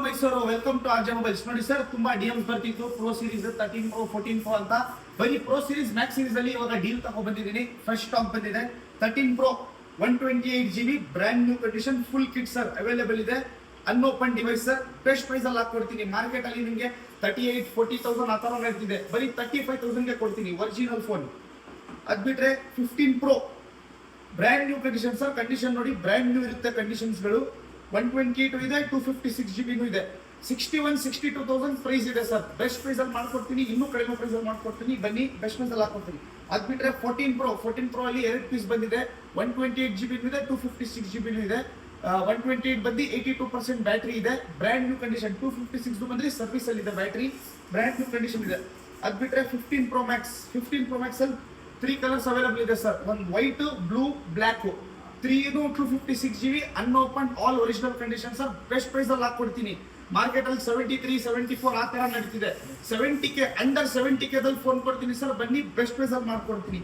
Mysuru, welcome to RJ mobiles. ನೋಡಿ sir, ತುಂಬಾ DMs ಬರ್ತಿತ್ತು ಪ್ರೋ ಸೀರೀಸ್ 13 ಪ್ರೋ 14 ಪ್ರೋ ಅಂತ. ಬರೀ ಪ್ರೋ ಸೀರೀಸ್ ಮ್ಯಾಕ್ಸ್ ಸೀರೀಸ್ ಅಲ್ಲಿ ಇವಾಗ ಡೀಲ್ ತಗೊಂಡ್ ಬಂದಿದ್ದೀನಿ. ಫಸ್ಟ್ ಸ್ಟಾಕ್ ಬಂದಿದೆ 13 pro 128GB brand new condition full kit sir available ಇದೆ. ಅನ್ಓಪನ್ ಡಿವೈಸ್ ಸರ್, ಬೆಸ್ಟ್ ಪ್ರೈಸ್ ಅಲ್ಲಿ ಹಾಕೊಡ್ತೀನಿ. ಮಾರ್ಕೆಟ್ ಅಲ್ಲಿ ನಿಮಗೆ 38-40,000 ಆ ತರ ಹೇಳ್ತಿದೆ, ಬರೀ 35,000 ಗೆ ಕೊಡ್ತೀನಿ ಒರಿಜಿನಲ್ ಫೋನ್. ಅದ್ ಬಿಟ್ರೆ 15 pro brand new condition sir. Condition ನೋಡಿ, ಬ್ರ್ಯಾಂಡ್ ನ್ಯೂ ಇರುತ್ತೆ ಕಂಡೀಷನ್ಸ್ ಗಳು. 128 ಇದೆ, 256GB ಇದೆ. 61-62,000 ಪ್ರೈಸ್ ಇದೆ ಸರ್. ಬೆಸ್ಟ್ ಪ್ರೈಸ್ ಅಲ್ಲಿ ಮಾಡ್ಕೊಡ್ತೀನಿ, ಇನ್ನೂ ಕಡಿಮೆ ಪ್ರೈಸ್ ಅಲ್ಲಿ ಮಾಡ್ಕೊಡ್ತೀನಿ. ಬನ್ನಿ, ಬೆಸ್ಟ್ ಪ್ರೈಸ್ ಅಲ್ಲಿ ಹಾಕೊಡ್ತೀನಿ. ಅದ್ ಬಿಟ್ರೆ 14 ಪ್ರೋ ಅಲ್ಲಿ 2 ಪೀಸ್ ಬಂದಿದೆ. 128GB ಇದೆ, 256GB ಇದೆ. 128 ಬಂದು 82% ಬ್ಯಾಟ್ರಿ ಇದೆ. Brand new condition. 256 ಬಂದ್ರೆ ಸರ್ವಿಸ್ ಅಲ್ಲಿ ಇದೆ ಬ್ಯಾಟ್ರಿ. ಬ್ರ್ಯಾಂಡ್ ನ್ಯೂ ಕಂಡೀಷನ್ ಇದೆ. ಅದ್ ಬಿಟ್ರೆ 15 Pro Max ಅಲ್ಲಿ 3 ಕಲರ್ಸ್ ಅವೈಲೇಬಲ್ ಇದೆ ಸರ್. ಒಂದು white, blue, black. 3 256GB unopen all original condition sir. Best price ಅಲ್ಲಿ ಹಾಕೊಡ್ತೀನಿ. ಮಾರ್ಕೆಟ್ ಅಲ್ಲಿ 73-74 ಆ ತರ ನಡೀತಿದೆ. 70K ಅಂಡರ್ 70K ದಲ್ಲಿ ಫೋನ್ ಕೊಡ್ತೀನಿ ಸರ್. ಬನ್ನಿ, ಬೆಸ್ಟ್ ಪ್ರೈಸ್ ಅಲ್ಲಿ ಮಾಡ್ಕೊಡ್ತೀನಿ.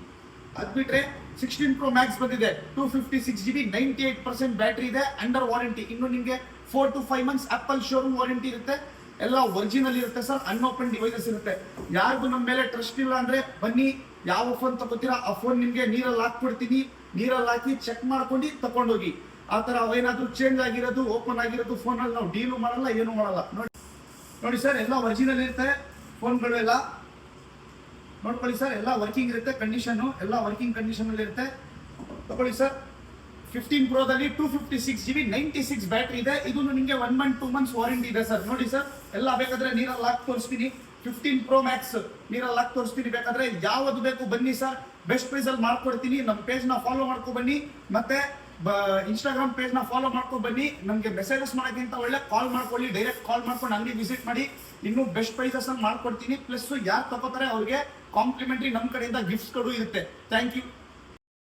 ಅದ್ ಬಿಟ್ರೆ 16 Pro Max ಬಂದಿದೆ. 256GB 98% ಬ್ಯಾಟ್ರಿ ಇದೆ. Under warranty. ಇನ್ನು ನಿಮಗೆ 4 to 5 months apple showroom warranty ಇರುತ್ತೆ. ಎಲ್ಲ ಒರಿಜಿನಲ್ ಇರುತ್ತೆ ಸರ್. ಅನ್ಓಪನ್ ಡಿವೈಸಸ್ ಇರುತ್ತೆ. ಯಾರಿಗೂ ನಮ್ಮ ಮೇಲೆ ಟ್ರಸ್ಟ್ ಇಲ್ಲ ಅಂದ್ರೆ ಬನ್ನಿ, ಯಾವ ಫೋನ್ ತಗೋತೀರಾ ಆ ಫೋನ್ ನಿಮ್ಗೆ ನೀರಲ್ಲಿ ಹಾಕ್ಬಿಡ್ತೀನಿ. ನೀರಲ್ಲಿ ಹಾಕಿ ಚೆಕ್ ಮಾಡ್ಕೊಂಡು ತಗೊಂಡೋಗಿ. ಆ ತರ ಅವೇನಾದ್ರೂ ಚೇಂಜ್ ಆಗಿರೋದು, ಓಪನ್ ಆಗಿರೋದು ಫೋನ್ ಅಲ್ಲಿ ನಾವು ಡೀಲು ಮಾಡಲ್ಲ, ಏನು ಮಾಡಲ್ಲ. ನೋಡಿ ಸರ್, ಎಲ್ಲ ಒರಿಜಿನಲ್ ಇರುತ್ತೆ ಫೋನ್ಗಳು ಎಲ್ಲ. ನೋಡ್ಕೊಳ್ಳಿ ಸರ್, ಎಲ್ಲ ವರ್ಕಿಂಗ್ ಇರುತ್ತೆ. ಕಂಡೀಷನ್ ಎಲ್ಲ ವರ್ಕಿಂಗ್ ಕಂಡೀಷನ್ ಅಲ್ಲಿ ಇರುತ್ತೆ. ತಗೊಳ್ಳಿ ಸರ್. 15 ಪ್ರೋದಲ್ಲಿ 256GB 96 ಬ್ಯಾಟ್ರಿ ಇದೆ. ಇದು ನಿಮಗೆ 1 month 2 months ವಾರಂಟಿ ಇದೆ ಸರ್. ನೋಡಿ ಸರ್, ಎಲ್ಲ ಬೇಕಾದ್ರೆ ನೀರಲ್ಲಿ ಹಾಕಿ ತೋರಿಸ್ತೀನಿ. 15 Pro Max ನೀರಲ್ಲಿ ಹಾಕಿ ತೋರಿಸ್ತೀನಿ. ಬೇಕಾದ್ರೆ ಯಾವ್ದು ಬೇಕು ಬನ್ನಿ ಸರ್, ಬೆಸ್ಟ್ ಪ್ರೈಸ್ ಅಲ್ಲಿ ಮಾಡ್ಕೊಡ್ತೀನಿ. ನಮ್ಮ ಪೇಜ್ ನ ಫಾಲೋ ಮಾಡ್ಕೊ ಬನ್ನಿ, ಮತ್ತೆ ಇನ್ಸ್ಟಾಗ್ರಾಮ್ ಪೇಜ್ ನ ಫಾಲೋ ಮಾಡ್ಕೊ ಬನ್ನಿ. ನಮ್ಗೆ ಮೆಸೇಜಸ್ ಮಾಡೋಕ್ಕಿಂತ ಒಳ್ಳೆ ಕಾಲ್ ಮಾಡ್ಕೊಳ್ಳಿ. ಡೈರೆಕ್ಟ್ ಕಾಲ್ ಮಾಡ್ಕೊಂಡು ಅಂಗಡಿ ವಿಸಿಟ್ ಮಾಡಿ. ಇನ್ನೂ ಬೆಸ್ಟ್ ಪ್ರೈಸಸ್ ಅಲ್ಲಿ ಮಾಡ್ಕೊಡ್ತೀನಿ. ಪ್ಲಸ್ ಯಾರು ತಗೋತಾರೆ ಅವ್ರಿಗೆ ಕಾಂಪ್ಲಿಮೆಂಟ್ರಿ ನಮ್ಮ ಕಡೆಯಿಂದ ಗಿಫ್ಟ್ಸ್ ಗಳು ಇರುತ್ತೆ. Thank you.